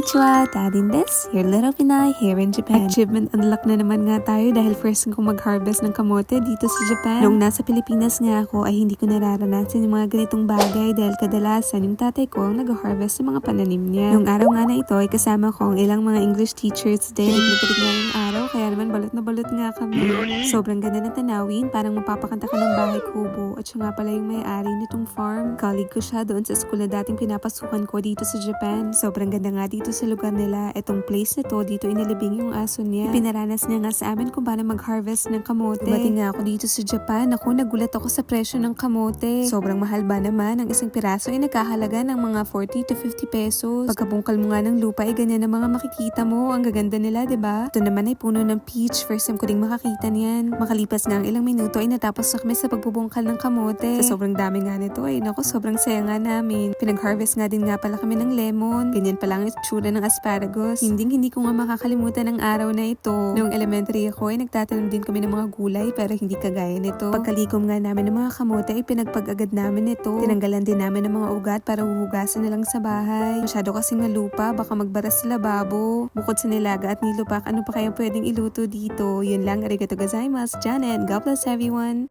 Konnichiwa, Dadin des, your little Pinay here in Japan. Achievement unlock na naman nga tayo dahil first kong mag-harvest ng kamote dito sa Japan. Nung nasa Pilipinas nga ako ay hindi ko nararanasan yung mga ganitong bagay dahil kadalasan yung tatay ko ang nag-harvest ng mga pananim niya. Nung araw nga na ito ay kasama ko ang ilang mga English teachers din. Nagpipilig nga yung araw kaya naman balot na balot nga kami. Sobrang ganda ng tanawin, parang mapapakanta ka ng bahay kubo. At siya nga pala yung may-ari nitong farm. Colleague ko siya doon sa school na dating pinapasukan ko dito sa Japan. Sobrang ganda nga dito sa lugar nila. Etong place na to, dito inilibing yung aso niya. Pinaranas niya nga sa amin kung paano mag-harvest ng kamote. Dumating nga ako dito sa Japan. Ako, nagulat ako sa presyo ng kamote. Sobrang mahal ba naman? Ang isang piraso ay nagkahalaga ng mga 40 to 50 pesos. Pagkabungkal mo nga ng lupa ay ganyan ang mga makikita mo. Ang gaganda nila, diba? Ito naman ay puno ng peach. First time ko ding makakita niyan. Makalipas nga ang ilang minuto ay natapos na kami sa pagbubungkal ng kamote. Sa sobrang dami nga nito ay naku, sobrang saya nga namin. Pinag-harvest nga din nga pala kami ng lemon. Ganyan pala ang itsura ng asparagus. Hindi ko nga makakalimutan ang araw na ito. Noong elementary ako ay nagtatanim din kami ng mga gulay pero hindi kagaya nito. Pagkalikom nga namin ng mga kamote ay pinagpag-agad namin ito. Tinanggalan din namin ng mga ugat para huhugasan na lang sa bahay. Masyado kasing na lupa, baka magbaras sa lababo. Bukod sa nilaga at nilupak, ano pa kayang pwedeng iluto dito? Yun lang, arigato gozaimasu, Janet. God bless everyone.